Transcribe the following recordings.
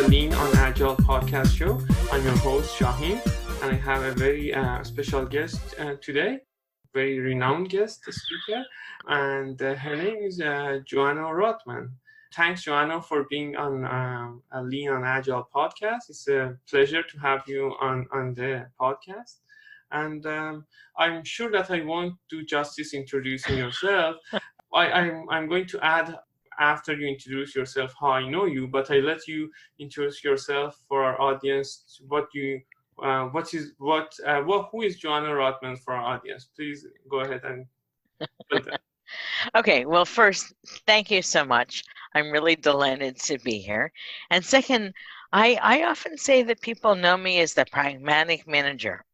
Lean on Agile podcast show. I'm your host, Shaheen, and I have a very special guest today, very renowned guest speaker, and her name is Johanna Rothman. Thanks, Johanna, for being on a Lean on Agile podcast. It's a pleasure to have you on the podcast. And I'm sure that I won't do justice introducing yourself. I'm going to add after you introduce yourself how I know you, but I let you introduce yourself for our audience. Who is Johanna Rothman for our audience? Please go ahead and tell them. Okay, well, first, thank you so much. I'm really delighted to be here. And second, I often say that people know me as the pragmatic manager.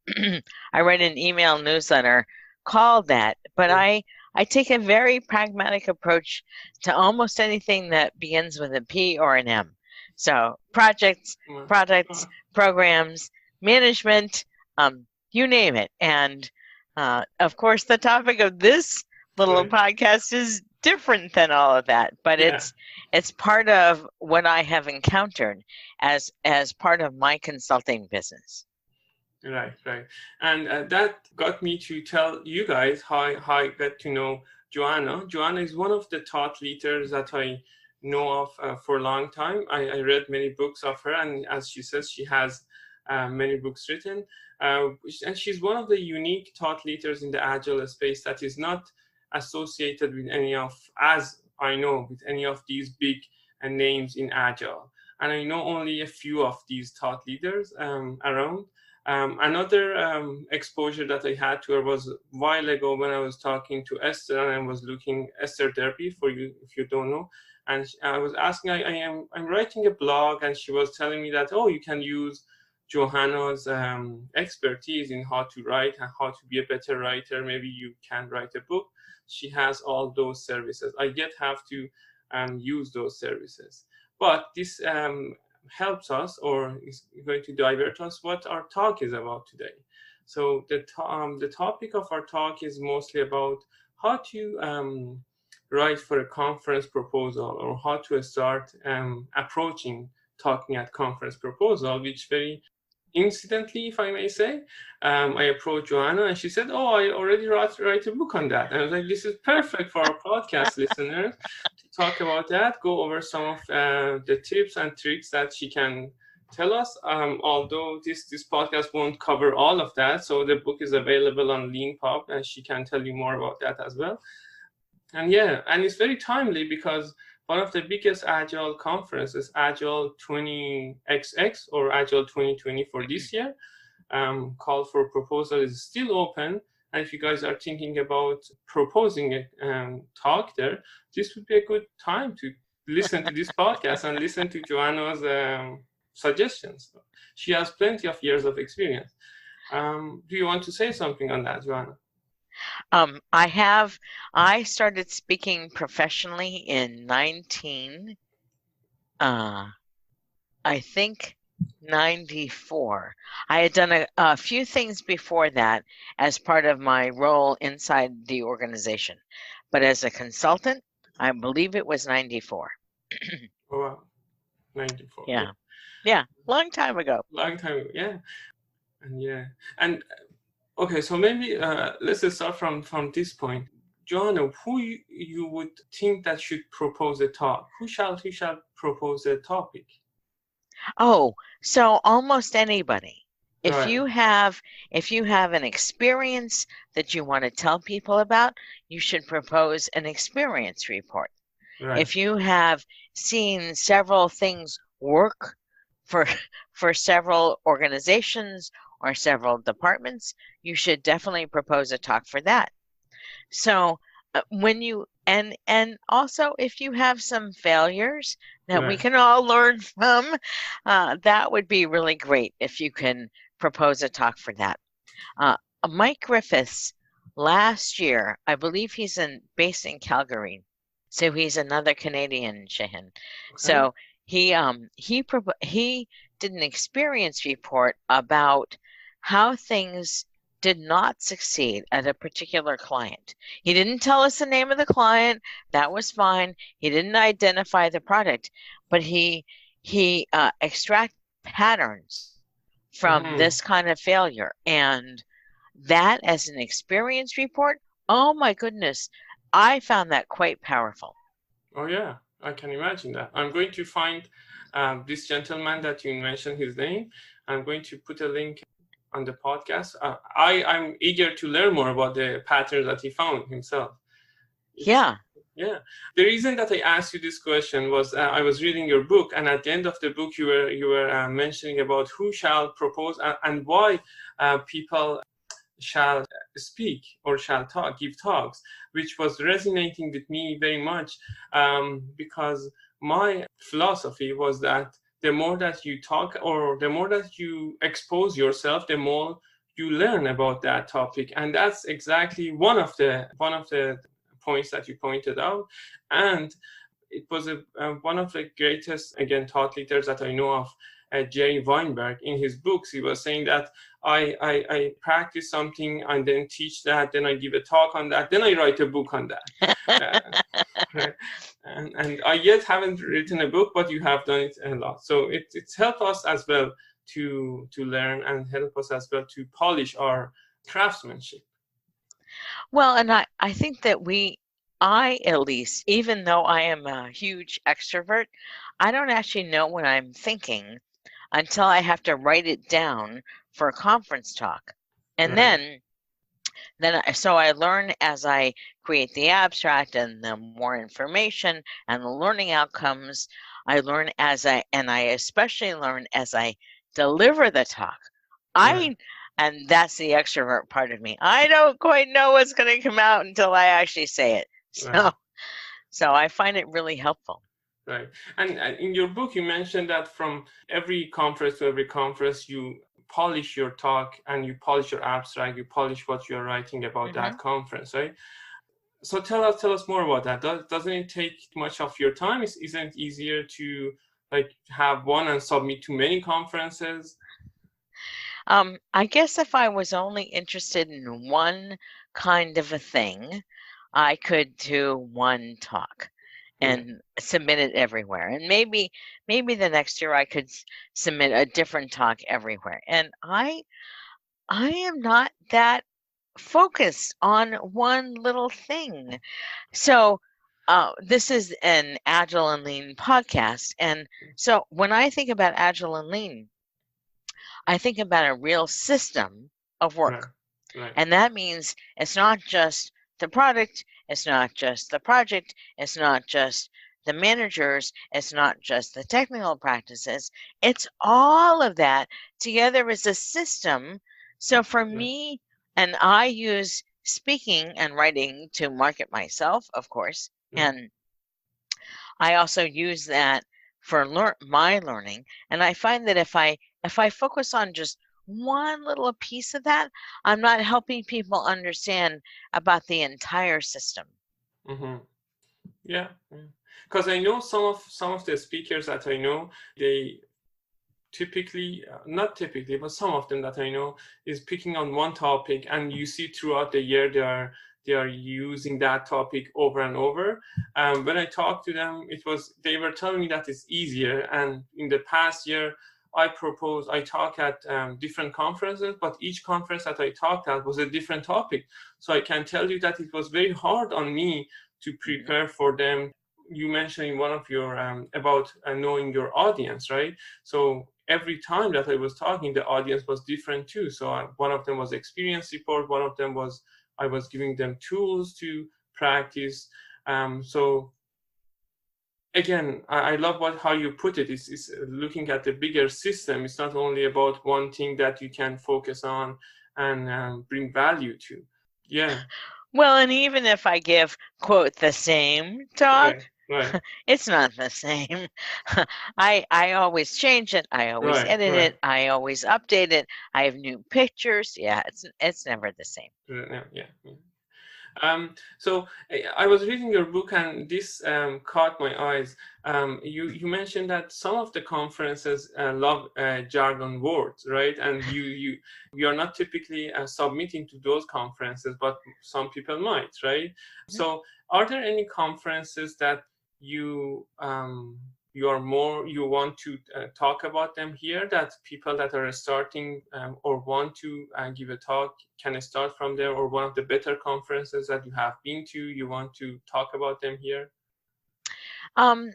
I write an email newsletter called that, but I take a very pragmatic approach to almost anything that begins with a P or an M. So projects, products, programs, management, you name it. And of course, the topic of this little podcast is different than all of that, but it's part of what I have encountered as part of my consulting business. Right. And that got me to tell you guys how I got to know Johanna. Johanna is one of the thought leaders that I know of for a long time. I read many books of her, and as she says, she has many books written. And she's one of the unique thought leaders in the Agile space that is not associated with any of these big names in Agile. And I know only a few of these thought leaders around. Another exposure that I had to her was a while ago when I was talking to Esther, and I was looking Esther Derby, for you if you don't know, and I was asking, I'm writing a blog, and she was telling me that you can use Johanna's expertise in how to write and how to be a better writer. Maybe you can write a book. She has all those services. I yet have to use those services, but this helps us, or is going to divert us, what our talk is about today. So the topic of our talk is mostly about how to write for a conference proposal, or how to start approaching talking at conference proposal, which very incidentally, if I may say, I approached Johanna and she said, I already write a book on that. And I was like, this is perfect for our podcast listeners to talk about that, go over some of the tips and tricks that she can tell us. Although this podcast won't cover all of that. So the book is available on LeanPub, and she can tell you more about that as well. And it's very timely because one of the biggest Agile conferences, Agile 20XX or Agile 2020 for this year, call for proposal is still open. And if you guys are thinking about proposing a talk there, this would be a good time to listen to this podcast and listen to Johanna's suggestions. She has plenty of years of experience. Do you want to say something on that, Johanna? I started speaking professionally in 94. I had done a few things before that as part of my role inside the organization. But as a consultant, I believe it was 94. Oh, wow. 94. Yeah. Long time ago. Yeah. And okay, so maybe let's just start from this point. Johanna, who you would think that should propose a talk? Who shall propose a topic? So almost anybody. If Right. you have an experience that you want to tell people about, you should propose an experience report. Right. If you have seen several things work for several organizations or several departments, you should definitely propose a talk for that. So when you and also if you have some failures that we can all learn from, that would be really great if you can propose a talk for that. Mike Griffiths last year, I believe he's based in Calgary, so he's another Canadian, Shaheen. Okay. So he did an experience report about how things did not succeed at a particular client. He didn't tell us the name of the client. That was fine. He didn't identify the product, but he he extracted patterns from Mm-hmm. this kind of failure. And that as an experience report, oh my goodness, I found that quite powerful. Oh yeah, I can imagine that. I'm going to find this gentleman that you mentioned his name. I'm going to put a link on the podcast. I'm eager to learn more about the patterns that he found himself. It's Yeah. yeah. The reason that I asked you this question was I was reading your book, and at the end of the book, you were mentioning about who shall propose and why people shall speak or shall talk, give talks, which was resonating with me very much because my philosophy was that the more that you talk or the more that you expose yourself, the more you learn about that topic, and that's exactly one of the points that you pointed out. And it was one of the greatest, again, thought leaders that I know of, Jerry Weinberg. In his books, he was saying that I practice something and then teach that, then I give a talk on that, then I write a book on that. Right? And I yet haven't written a book, but you have done it a lot. So it's helped us as well to learn and help us as well to polish our craftsmanship. Well, and I think that I at least, even though I am a huge extrovert, I don't actually know what I'm thinking until I have to write it down for a conference talk. And Right. so I learn as I create the abstract and the more information and the learning outcomes. I learn and I especially learn as I deliver the talk. Right. I, and that's the extrovert part of me. I don't quite know what's going to come out until I actually say it. Right. So I find it really helpful. Right. And in your book, you mentioned that from every conference to every conference, you polish your talk and you polish your abstract, you polish what you're writing about that hmm conference, right? So tell us more about that. Doesn't it take much of your time? Isn't it easier to like have one and submit to many conferences? I guess if I was only interested in one kind of a thing, I could do one talk Right. and submit it everywhere. And maybe the next year I could submit a different talk everywhere. And I am not that focused on one little thing. So this is an Agile and Lean podcast. And so when I think about Agile and Lean, I think about a real system of Right. work. Right. And that means it's not just the product, it's not just the project, it's not just the managers, it's not just the technical practices, it's all of that together as a system. So for Right. me, and I use speaking and writing to market myself, of course, Right. and I also use that for my learning. And I find that if I focus on just one little piece of that, I'm not helping people understand about the entire system. Mm-hmm. Yeah. Because I know some of the speakers that I know, they typically not typically but some of them that I know is picking on one topic, and you see throughout the year they are using that topic over and over. When I talked to them, they were telling me that it's easier, and in the past year I talk at different conferences, but each conference that I talked at was a different topic. So I can tell you that it was very hard on me to Mhm. prepare for them. You mentioned in one of your about knowing your audience, right? So every time that I was talking, the audience was different too. So one of them was experience report, one of them was I was giving them tools to practice. So again, I love how you put it. It's looking at the bigger system. It's not only about one thing that you can focus on and bring value to. Yeah, Well, and even if I give, quote, the same talk, right, right, it's not the same. I always change it, I always right, edit right. it, I always update it, I have new pictures. Yeah, it's never the same. Yeah, yeah. So I was reading your book, and this caught my eyes. You mentioned that some of the conferences love jargon words, right? And you are not typically submitting to those conferences, but some people might, right? Mhm. So are there any conferences that you you want to talk about them here, that people that are starting or want to give a talk can start from there, or one of the better conferences that you have been to, you want to talk about them here? Um,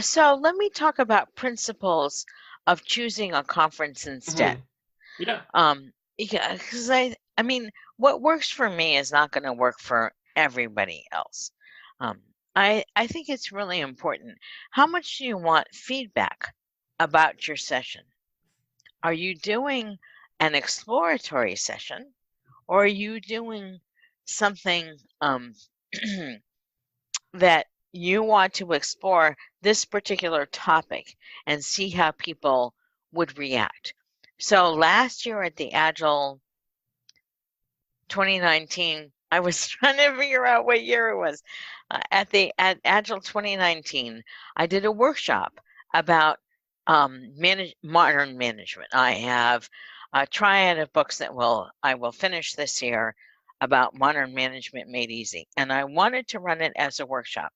so let me talk about principles of choosing a conference instead. Hmm. Yeah. Yeah, because I mean, what works for me is not going to work for everybody else. Um, I think it's really important. How much do you want feedback about your session? Are you doing an exploratory session, or are you doing something that you want to explore this particular topic and see how people would react? So last year at the Agile 2019, I was trying to figure out what year it was. At Agile 2019, I did a workshop about modern management. I have a triad of books that I will finish this year about modern management made easy, and I wanted to run it as a workshop.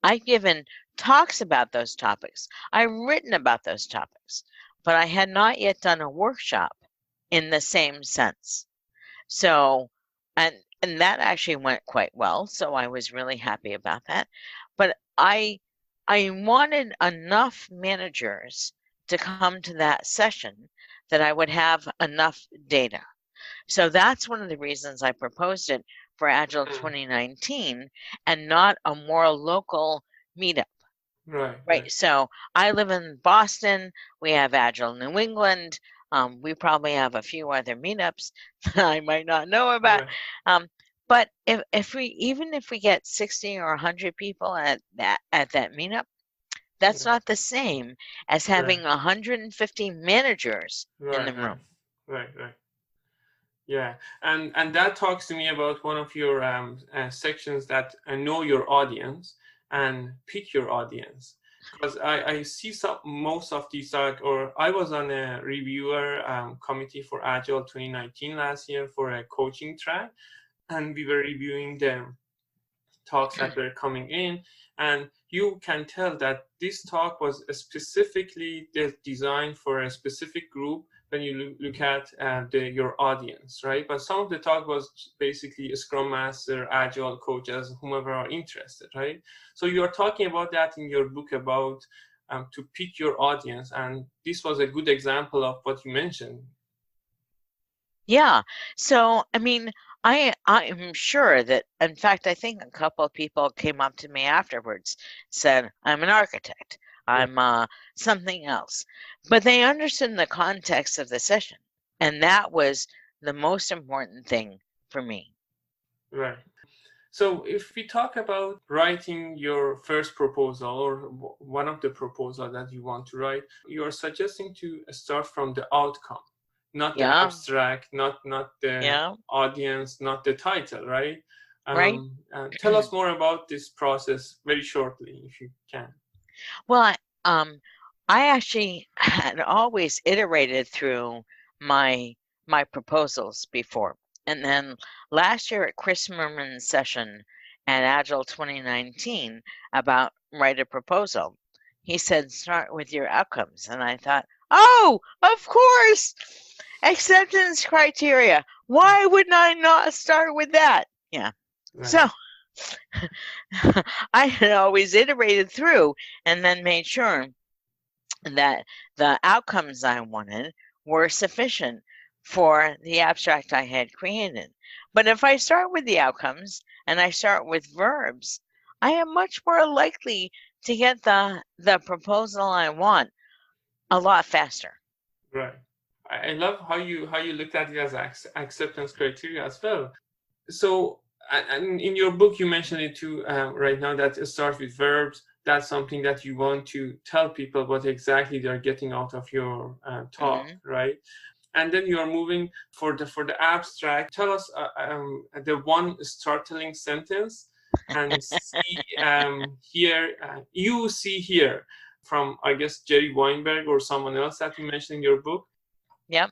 I've given talks about those topics. I've written about those topics, but I had not yet done a workshop in the same sense. So, and that actually went quite well. So I was really happy about that. But I wanted enough managers to come to that session that I would have enough data. So that's one of the reasons I proposed it for Agile Mm. 2019 and not a more local meetup. Right, right, Right. So I live in Boston. We have Agile New England. We probably have a few other meetups that I might not know about. right. Um, but if we even if we get 60 or 100 people at that meetup, that's Yeah. not the same as Right, having 150 managers in right, the right, room. right, right. Yeah, and that talks to me about one of your sections, that know your audience and pick your audience. Because I see some most of these, like, or I was on a reviewer committee for Agile 2019 last year for a coaching track, and we were reviewing the talks that were coming in, and you can tell that this talk was specifically designed for a specific group when you look at your audience, right? But some of the talk was basically a scrum master, agile coaches, whomever are interested, right? So you are talking about that in your book about to pick your audience, and this was a good example of what you mentioned. Yeah. So, I mean, I'm sure that, in fact, I think a couple of people came up to me afterwards, said, "I'm an architect. Right, I'm something else." But they understood the context of the session, and that was the most important thing for me. right. So, if we talk about writing your first proposal, or one of the proposal that you want to write, you are suggesting to start from the outcome, not the Yeah. abstract, not the Yeah. audience, not the title, right? Right. Tell us more about this process very shortly, if you can. Well, I actually had always iterated through my my proposals before. And then last year at Chris Merman's session at Agile 2019 about write a proposal, he said, start with your outcomes. And I thought, oh, of course, acceptance criteria. Why wouldn't I not start with that? Yeah. Right, So I had always iterated through and then made sure that the outcomes I wanted were sufficient for the abstract I had created. But if I start with the outcomes and I start with verbs, I am much more likely to get the proposal I want a lot faster. right. I love how you looked at it as acceptance criteria as well. So, and in your book, you mentioned it too, right now, that it starts with verbs. That's something that you want to tell people what exactly they're getting out of your talk, Hmm. right? And then you are moving for the abstract. Tell us the one startling sentence, and see here, you see here, from, I guess, Jerry Weinberg or someone else that you mentioned in your book. Yep.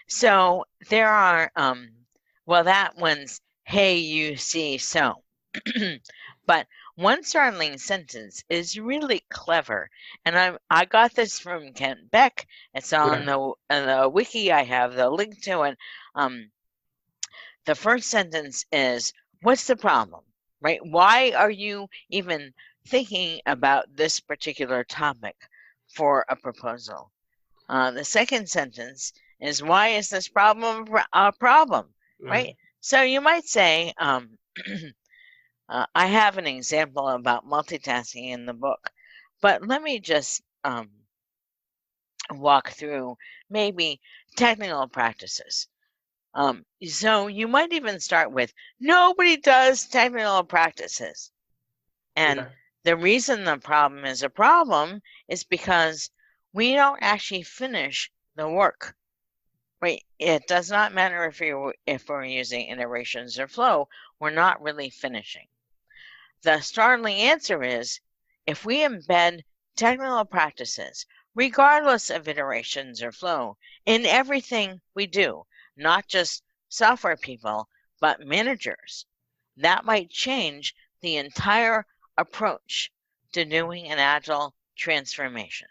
So there are well that one's hey you see so But one startling sentence is really clever, and I got this from Kent Beck. It's on Right. the wiki. I have the link to it. Um, the first sentence is, "What's the problem?" Right? Why are you even thinking about this particular topic for a proposal? The second sentence is, "Why is this problem a problem?" Right. Right? So you might say, I have an example about multitasking in the book, but let me just walk through maybe technical practices. So you might even start with, nobody does technical practices. And Right. the reason the problem is a problem is because we don't actually finish the work. Right? It does not matter if we're using iterations or flow, we're not really finishing. The startling answer is, if we embed technical practices, regardless of iterations or flow, in everything we do, not just software people, but managers, that might change the entire approach to doing an agile transformation.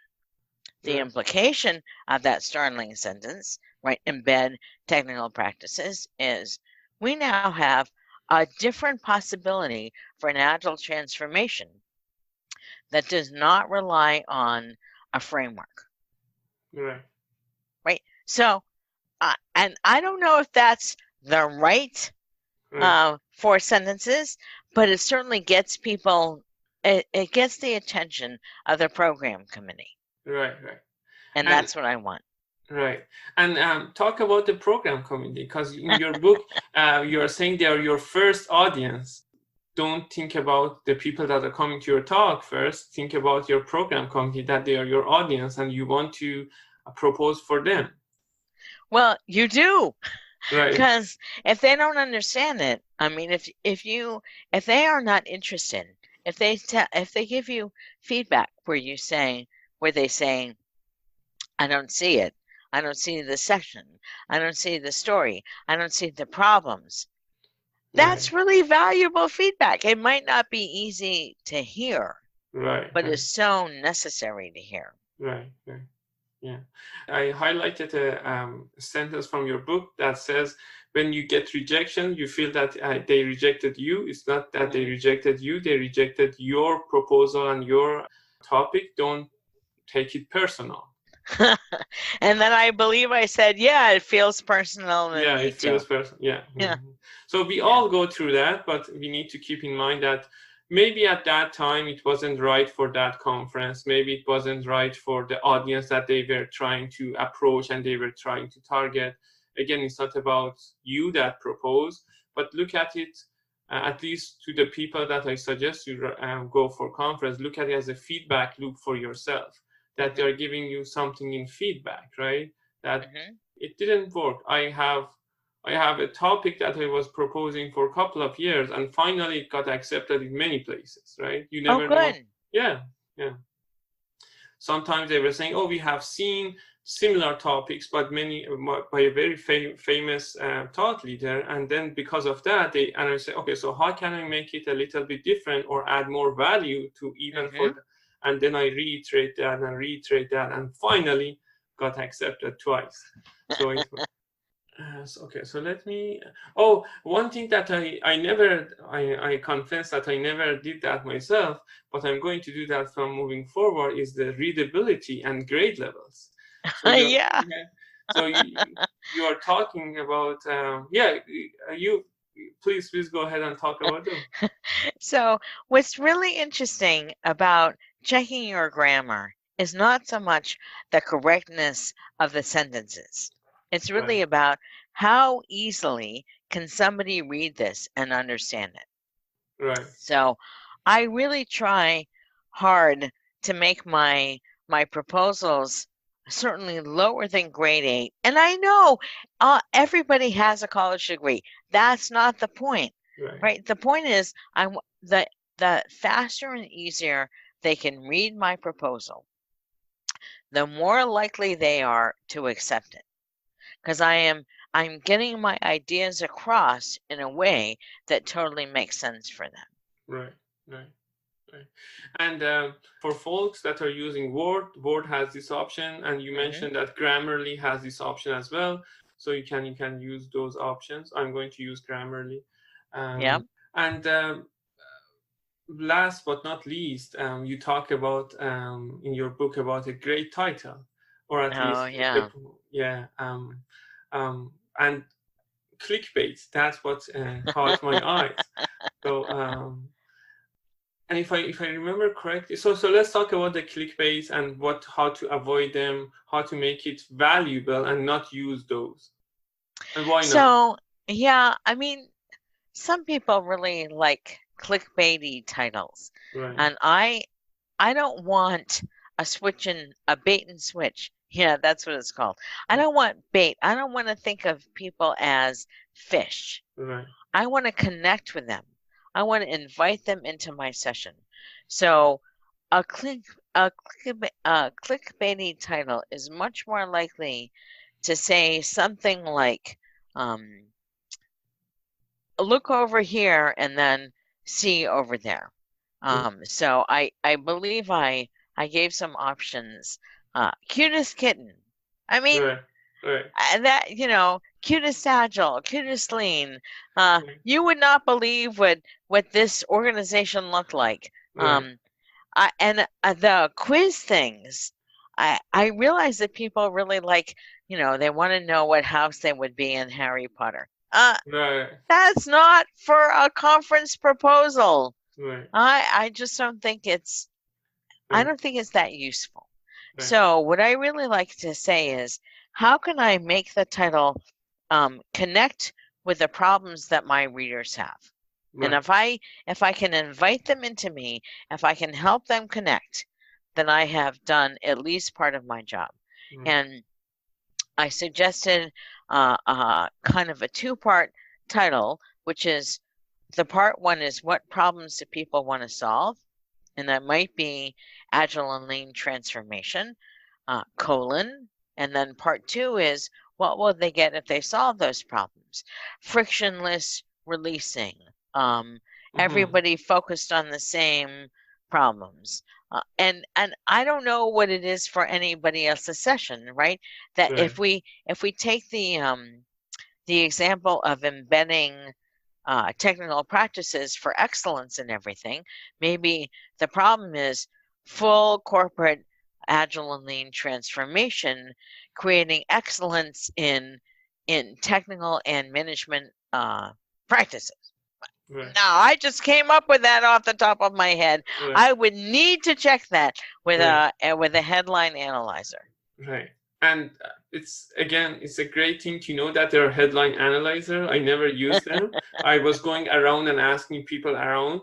The Right. implication of that startling sentence, right, embed technical practices, is we now have a different possibility for an agile transformation that does not rely on a framework, Right. right? So, and I don't know if that's the right Right. four sentences, but it certainly gets people, it gets the attention of the program committee. Right. Right. And And that's what I want. right. And talk about the program committee, because in your book, you are saying they are your first audience. Don't think about the people that are coming to your talk first. Think about your program committee, that they are your audience and you want to propose for them. Well, you do, Right. because if they don't understand it, I mean, if they are not interested, if they give you feedback where they say, I don't see it, I don't see the section, I don't see the story, I don't see the problems. Right. That's really valuable feedback. It might not be easy to hear, Right. but Right. it's so necessary to hear. Right. Right. Yeah. I highlighted a sentence from your book that says, when you get rejection, you feel that they rejected you. It's not that they Mhm. rejected you, they rejected your proposal and your topic. Don't take it personal. And then I believe I said, yeah, it feels personal to Yeah, me it too. feels personal. Yeah. Yeah, Mhm. So we yeah. all go through that, but we need to keep in mind that maybe at that time it wasn't right for that conference. Maybe it wasn't right for the audience that they were trying to approach and they were trying to target. Again, it's not about you that propose, but look at it, at least to the people that I suggest you go for conference, look at it as a feedback loop for yourself, that Hmm. they're giving you something in feedback, right? That Hmm. it didn't work. I have a topic that I was proposing for a couple of years, and finally it got accepted in many places. Right? You Oh, never know. good. Yeah, yeah. Sometimes they were saying, "Oh, we have seen similar topics, but many by a very famous thought leader," and then because of that, and I say, "Okay, so how can I make it a little bit different or add more value to even for?" Hmm. And then I reiterate that, and finally got accepted twice. So it okay, so let me. Oh, one thing that I confess that I never did that myself, but I'm going to do that from moving forward, is the readability and grade levels. So Yeah. yeah, so you are talking about, yeah, you please go ahead and talk about them. So, what's really interesting about checking your grammar is not so much the correctness of the sentences. It's Right, really about how easily can somebody read this and understand it. right, So, I really try hard to make my proposals certainly lower than grade 8. And I know everybody has a college degree. That's not the point, right, right? The point is the faster and easier they can read my proposal, the more likely they are to accept it, because I'm getting my ideas across in a way that totally makes sense for them. right. Right. Right. And for folks that are using Word has this option, and you Hmm. mentioned that Grammarly has this option as well. So you can use those options. I'm going to use Grammarly. Yep. And last but not least, you talk about in your book about a great title, or at Oh, least the yeah. yeah and clickbait. That's what caught my eyes. So and if I remember correctly, so let's talk about the clickbait and what how to avoid them, how to make it valuable and not use those, and why not? So, yeah, I mean, some people really like clickbaity titles, Right, and I don't want a bait and switch. Yeah, that's what it's called. I don't want bait. I don't want to think of people as fish. right, I want to connect with them. I want to invite them into my session. So a click a clickbaity title is much more likely to say something like, um, look over here and then see over there. So I believe I gave some options. Cutest kitten. I mean, right, right, that, cutest agile, cutest lean. right, You would not believe what this organization looked like. right, And the quiz things. I realize that people really like, they want to know what house they would be in Harry Potter. right, That's not for a conference proposal. right, I just don't think I right, don't think it's that useful. right, So what I really like to say is, how can I make the title connect with the problems that my readers have? And right, if I can invite them into me, if I can help them connect, then I have done at least part of my job. right, And I suggested kind of a two-part title, which is the part one is what problems do people want to solve? And that might be agile and lean transformation, colon. And then part two is what will they get if they solve those problems? Frictionless releasing, mm-hmm. everybody focused on the same problems. And I don't know what it is for anybody else's session, right? That Right, if we take the example of embedding technical practices for excellence in everything, maybe the problem is full corporate agile and lean transformation, creating excellence in technical and management practices. right, Now, I just came up with that off the top of my head. right, I would need to check that right, with a headline analyzer. right. And it's a great thing to know that there are headline analyzer. I never use them. I was going around and asking people around,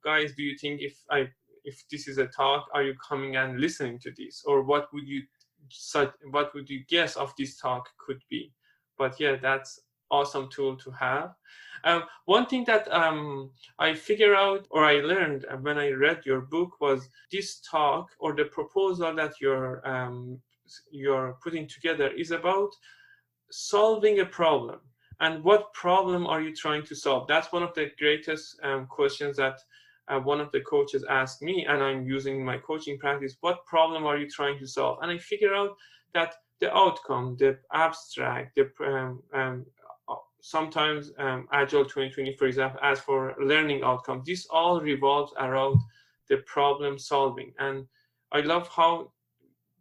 guys, do you think if this is a talk, are you coming and listening to this, or what would you guess of this talk could be? But yeah, that's awesome tool to have. One thing that I figure out or I learned when I read your book was this talk or the proposal that you're putting together is about solving a problem. And what problem are you trying to solve? That's one of the greatest questions that one of the coaches asked me, and I'm using my coaching practice. What problem are you trying to solve? And I figure out that the outcome, the abstract, the sometimes Agile 2020, for example, as for learning outcome, this all revolves around the problem solving. And I love how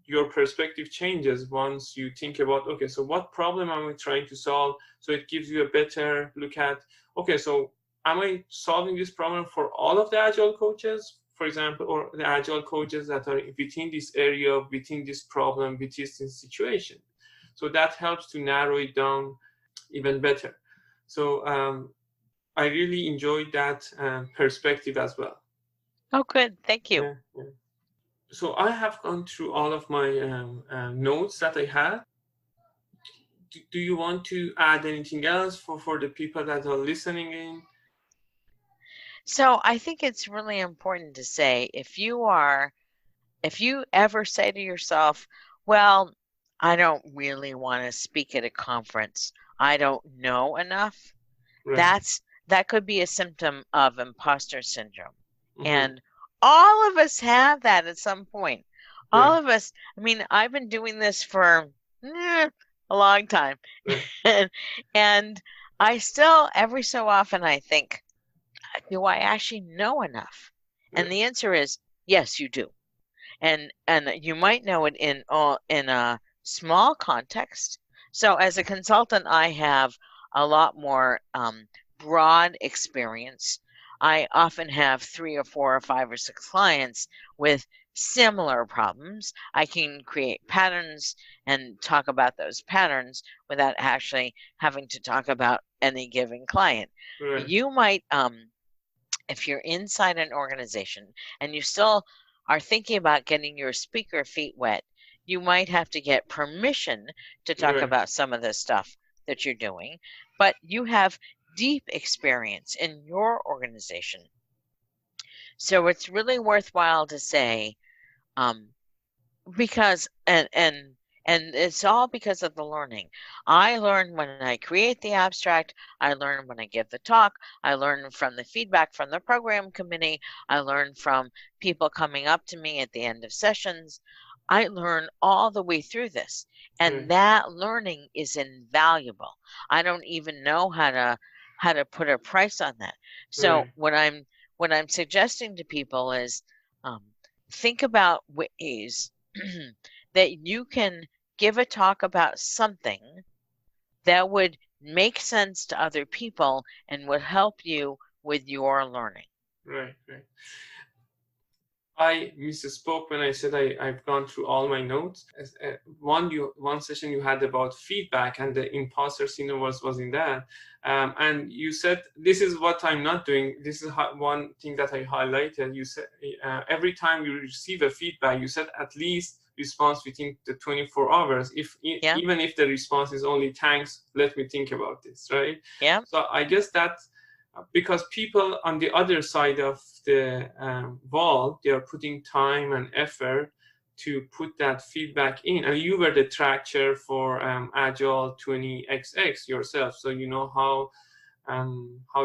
your perspective changes once you think about, okay, so what problem am I trying to solve? So it gives you a better look at, okay, so am I solving this problem for all of the agile coaches, for example, or the agile coaches that are within this area, within this problem, within this situation? So that helps to narrow it down even better. So I really enjoyed that perspective as well. Oh, good. Thank you. Yeah, yeah. So I have gone through all of my notes that I had. Do you want to add anything else for the people that are listening in? So I think it's really important to say if you ever say to yourself, well, I don't really want to speak at a conference, I don't know enough, Right, that could be a symptom of imposter syndrome. Mm-hmm. And all of us have that at some point. All Right. of us, I mean, I've been doing this for a long time. Right. And I still, every so often, I think, do I actually know enough? And Right. the answer is yes, you do. And you might know it in a small context. So as a consultant, I have a lot more broad experience. I often have 3 or 4 or 5 or 6 clients with similar problems. I can create patterns and talk about those patterns without actually having to talk about any given client. Right. You might if you're inside an organization and you still are thinking about getting your speaker feet wet, you might have to get permission to talk Right. about some of the stuff that you're doing, but you have deep experience in your organization. So it's really worthwhile to say, um, because and it's all because of the learning. I learn when I create the abstract, I learn when I give the talk, I learn from the feedback from the program committee, I learn from people coming up to me at the end of sessions. I learn all the way through this, and Right. that learning is invaluable. I don't even know how to put a price on that. So Right. what I'm suggesting to people is um, think about ways that you can give a talk about something that would make sense to other people and would help you with your learning. Right. Right. I misspoke when I said I've gone through all my notes. One session you had about feedback and the imposter syndrome was in that, and you said this is what I'm not doing. This is one thing that I highlighted. You said every time you receive a feedback, you said at least response within the 24 hours. If Yeah, even if the response is only thanks, let me think about this, right? yeah. So I guess that because people on the other side of the wall, they are putting time and effort to put that feedback in, and you were the tracker for agile 20xx yourself, so you know how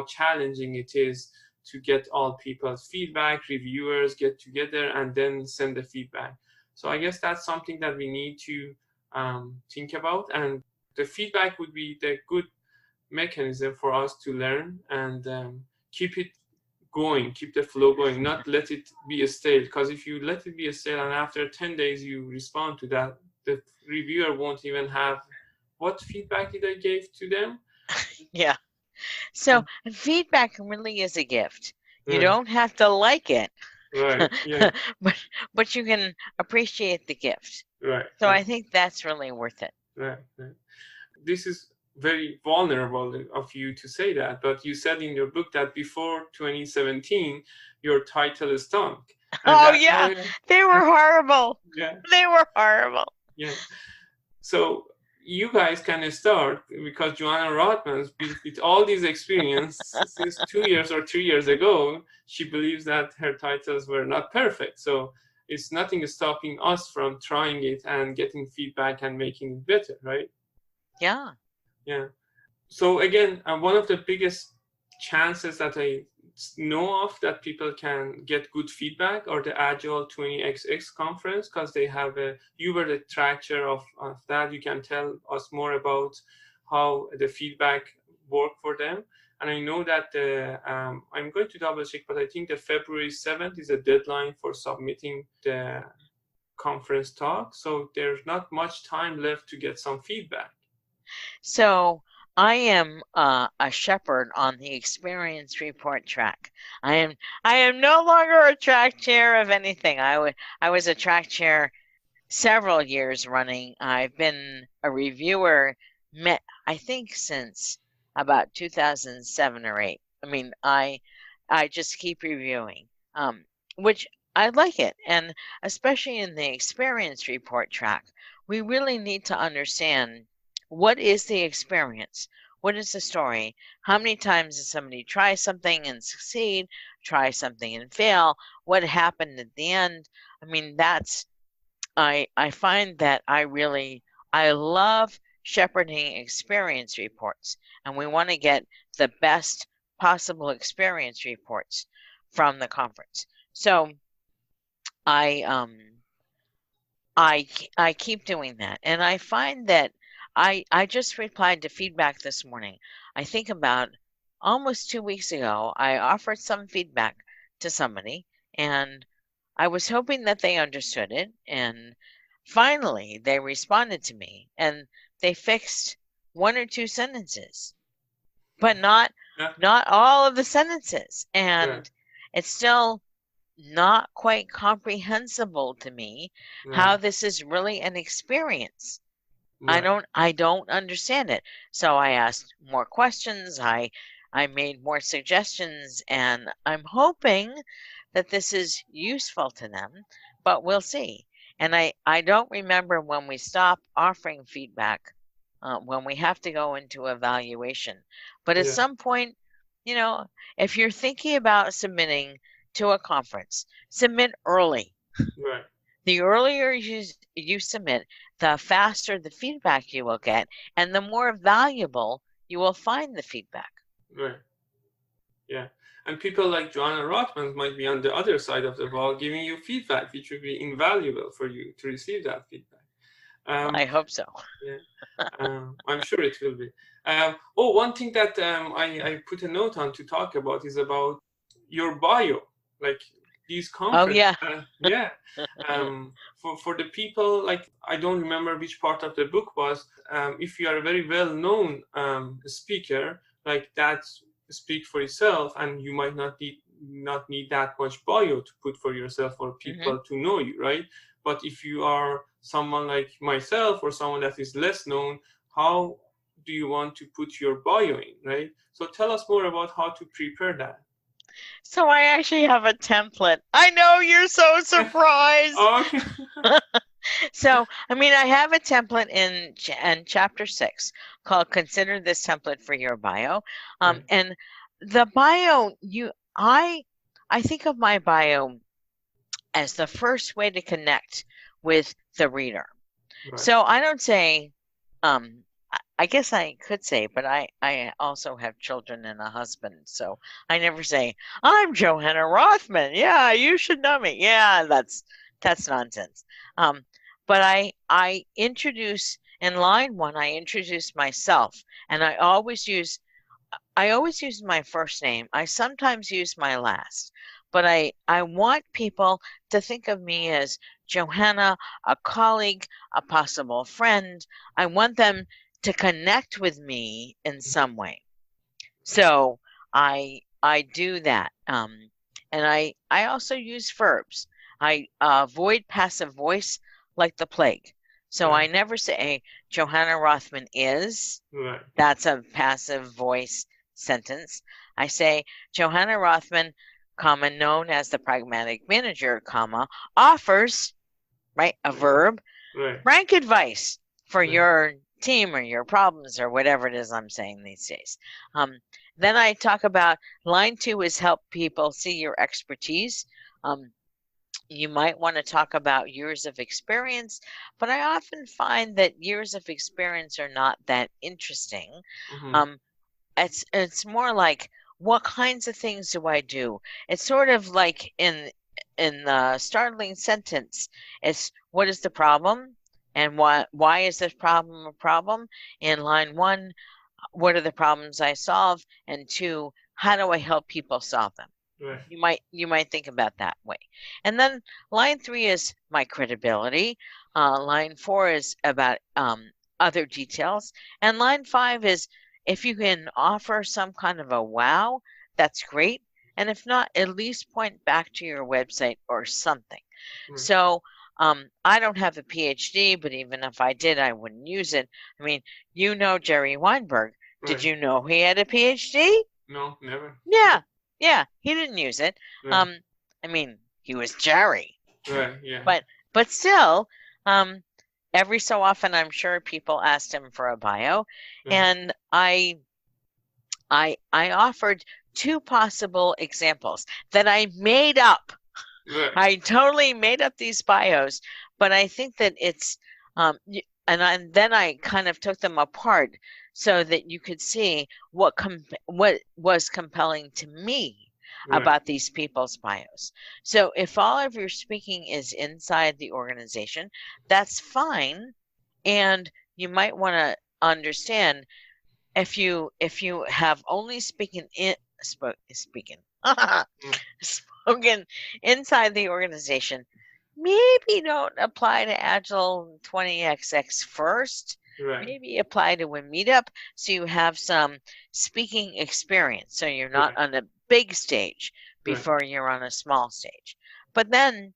challenging it is to get all people's feedback, reviewers get together and then send the feedback. So I guess that's something that we need to think about, and the feedback would be the good mechanism for us to learn and keep it going, keep the flow going, not let it be a stale. Because if you let it be a stale and after 10 days you respond to that, the reviewer won't even have what feedback did I give to them. Yeah. So feedback really is a gift. You Right, don't have to like it, right, yeah, but you can appreciate the gift. right, So right, I think that's really worth it. right. This is very vulnerable of you to say that, but you said in your book that before 2017 your title stunk, and Oh that yeah, they were horrible. yeah, They were horrible. yeah. So you guys can start because Johanna Rothman, with all these experience since 2 years or 3 years ago, she believes that her titles were not perfect. So it's nothing stopping us from trying it and getting feedback and making it better, right? Yeah. Yeah. So again, one of the biggest chances that I know of that people can get good feedback or the Agile 20xx conference, because they have a, you were the tracker of that. You can tell us more about how the feedback work for them. And I know that I'm going to double check, but I think the February 7th is a deadline for submitting the conference talk. So there's not much time left to get some feedback. So I am a shepherd on the experience report track. I am no longer a track chair of anything. I was a track chair several years running. I've been a reviewer, I think since about 2007 or 8. I mean, I just keep reviewing, which I like it, and especially in the experience report track, we really need to understand what is the experience, what is the story, how many times does somebody try something and succeed, try something and fail, what happened at the end. I mean, that's I find that I love shepherding experience reports, and we want to get the best possible experience reports. from the conference. So I I keep doing that, and I find that I just replied to feedback this morning. I think about almost 2 weeks ago, I offered some feedback to somebody, and I was hoping that they understood it, and finally they responded to me, and they fixed one or two sentences, but Yeah. not all of the sentences, Right. and it's still not quite comprehensible to me Right. how this is really an experience. Right. I don't understand it. So I asked more questions, I made more suggestions, and I'm hoping that this is useful to them, but we'll see. And I don't remember when we stop offering feedback, when we have to go into evaluation. But at Yeah. some point, you know, if you're thinking about submitting to a conference, submit early. Right. The earlier you submit, the faster the feedback you will get, and the more valuable you will find the feedback. Right. Yeah. And people like Johanna Rothman might be on the other side of the wall giving you feedback, which would be invaluable for you to receive that feedback. Well, Um, I hope so. yeah. I'm sure it will be. One thing that I put a note on to talk about is about your bio, like these Oh, conference. yeah. Yeah. For the people, like I don't remember which part of the book was. If you are a very well known speaker, like that speak for itself, and you might not need that much bio to put for yourself for Hmm. people to know you, right? But if you are someone like myself or someone that is less known, how do you want to put your bio in, right? So tell us more about how to prepare that. So I actually have a template. I know you're so surprised. Okay. So, I mean, I have a template in chapter 6 called "Consider this template for your bio," Right. and the bio I think of my bio as the first way to connect with the reader. Right. So I don't say, I guess I could say, but I also have children and a husband, so I never say, I'm Johanna Rothman. Yeah, you should know me. Yeah, that's nonsense. Um, but I introduce in line 1, I introduce myself, and I always use my first name. I sometimes use my last, but I want people to think of me as Johanna, a colleague, a possible friend. I want them to connect with me in some way. So I do that. And I also use verbs. I avoid passive voice like the plague. So Right. I never say Johanna Rothman is. Right. That's a passive voice sentence. I say Johanna Rothman, comma, known as the pragmatic manager, comma, offers, right, a verb, Right. rank advice for Right. your team or your problems or whatever it is I'm saying these days. Um, then I talk about line 2 is help people see your expertise. Um, you might want to talk about years of experience, but I often find that years of experience are not that interesting. Mm-hmm. Um, it's more like, what kinds of things do I do? It's sort of like in the startling sentence, it's what is the problem and why is this problem a problem? In line 1, what are the problems I solve? And 2, how do I help people solve them? Right. You might think about that way. And then line 3 is my credibility. Line 4 is about other details. And line 5 is, if you can offer some kind of a wow, that's great. And if not, at least point back to your website or something. Right. So I don't have a PhD, but even if I did, I wouldn't use it. I mean, Jerry Weinberg. Did Right. you know he had a PhD? No, never. Yeah, yeah, he didn't use it. Right. I mean, he was Jerry, Right. Yeah. but still, um, every so often, I'm sure people asked him for a bio, Right. and I offered 2 possible examples that I made up. Right. I totally made up these bios, but I think that it's and then I kind of took them apart so that you could see what was compelling to me. Right. about these people's bios. So if all of your speaking is inside the organization, that's fine. And you might want to understand if you have only speaking Mm. spoken inside the organization, maybe don't apply to Agile 20XX first. Right. Maybe apply to a meetup so you have some speaking experience, so you're not Right. on a big stage Right. before you're on a small stage. But then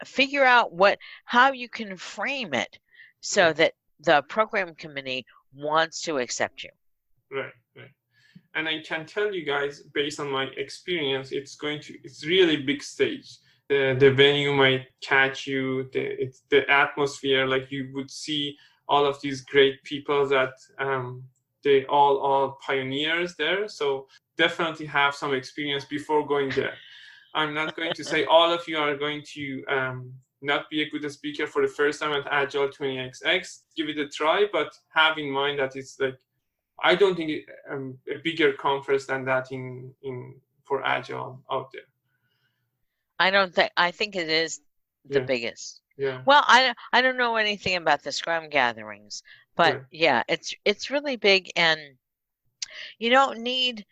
figure out how you can frame it so Right. that the program committee wants to accept you. Right. Right. And I can tell you guys, based on my experience, it's really big stage. The venue might catch you. It's the atmosphere. Like you would see all of these great people that they all pioneers there. So definitely have some experience before going there. I'm not going to say all of you are going to not be a good speaker for the first time at Agile 20XX. Give it a try, but have in mind that it's like I don't think a bigger conference than that in for Agile out there. I think it is the Yeah, biggest. yeah, Well, I don't know anything about the Scrum gatherings, but right, yeah, it's really big, and you don't need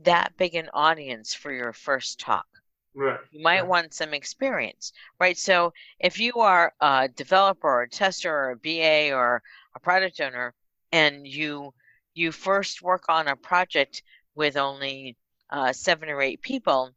that big an audience for your first talk. right, You might right, want some experience, right? So if you are a developer or a tester or a BA or a product owner, and you first work on a project with only 7 or 8 people,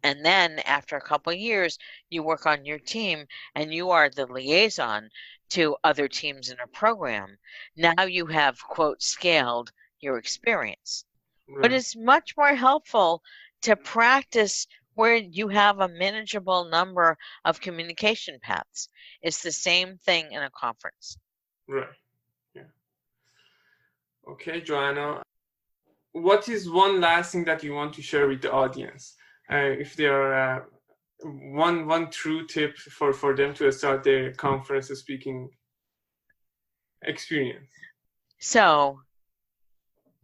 and then after a couple of years, you work on your team and you are the liaison to other teams in a program. Now you have, quote, scaled your experience. But right, it's much more helpful to practice where you have a manageable number of communication paths. It's the same thing in a conference. right. Yeah. Okay, Joanna. What is one last thing that you want to share with the audience? If there are one true tip for them to start their conference speaking experience. So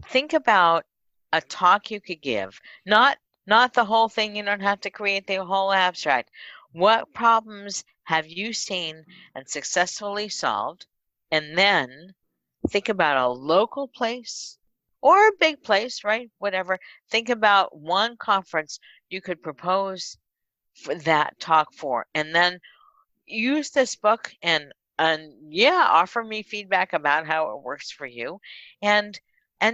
think about a talk you could give, not the whole thing. You don't have to create the whole abstract. What problems have you seen and successfully solved? And then think about a local place or a big place, right? Whatever. Think about one conference you could propose for that talk for, and then use this book and yeah, offer me feedback about how it works for you, and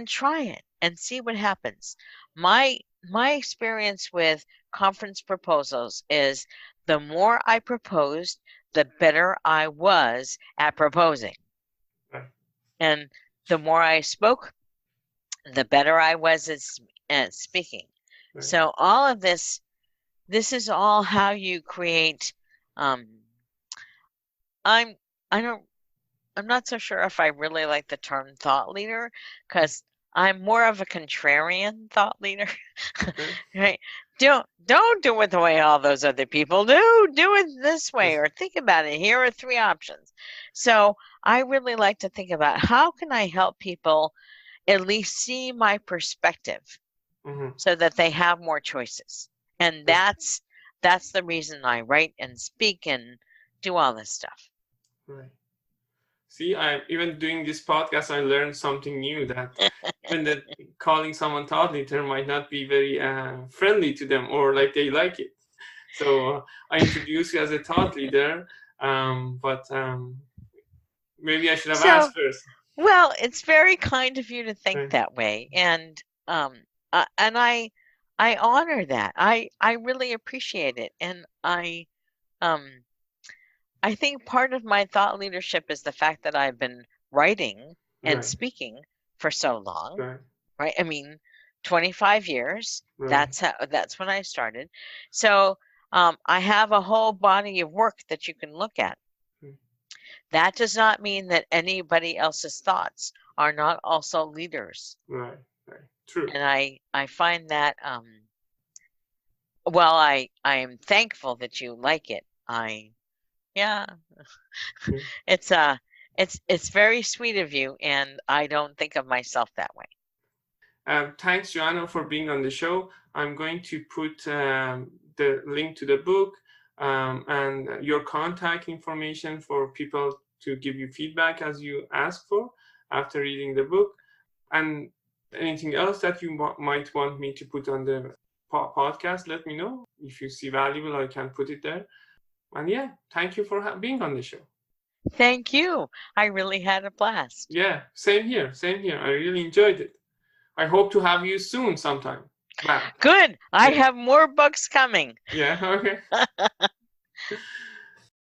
try it and see what happens. My experience with conference proposals is the more I proposed, the better I was at proposing, Right, and the more I spoke, the better I was at speaking. right, So all of this is all how you create. um I'm I don't I'm not so sure if I really like the term thought leader, because I'm more of a contrarian thought leader. okay. Right? Don't do it the way all those other people do. Do it this way, Yes. or think about it. Here are 3 options. So I really like to think about how can I help people at least see my perspective Mm-hmm. so that they have more choices. And Right, that's the reason I write and speak and do all this stuff. right. See, I even doing this podcast, I learned something new that even that calling someone thought leader might not be very friendly to them or like they like it. So I introduced you as a thought leader, but maybe I should have So asked first. well, it's very kind of you to think Right, that way, um, and I honor that. I really appreciate it, and um, I think part of my thought leadership is the fact that I've been writing and right, speaking for so long, right, right? I mean, 25 years. right, That's when I started. So I have a whole body of work that you can look at. right, That does not mean that anybody else's thoughts are not also leaders. right, right. True. And I find that well, I am thankful that you like it. Yeah, Yeah. it's it's very sweet of you, and I don't think of myself that way. Thanks, Johanna, for being on the show. I'm going to put the link to the book and your contact information for people to give you feedback as you ask for after reading the book. And anything else that you might want me to put on the podcast, let me know. If you see valuable, I can put it there. And yeah, thank you for being on the show. Thank you. I really had a blast. Yeah, same here. Same here. I really enjoyed it. I hope to have you soon sometime. Back. Good. I Yeah. have more books coming. Yeah. Okay.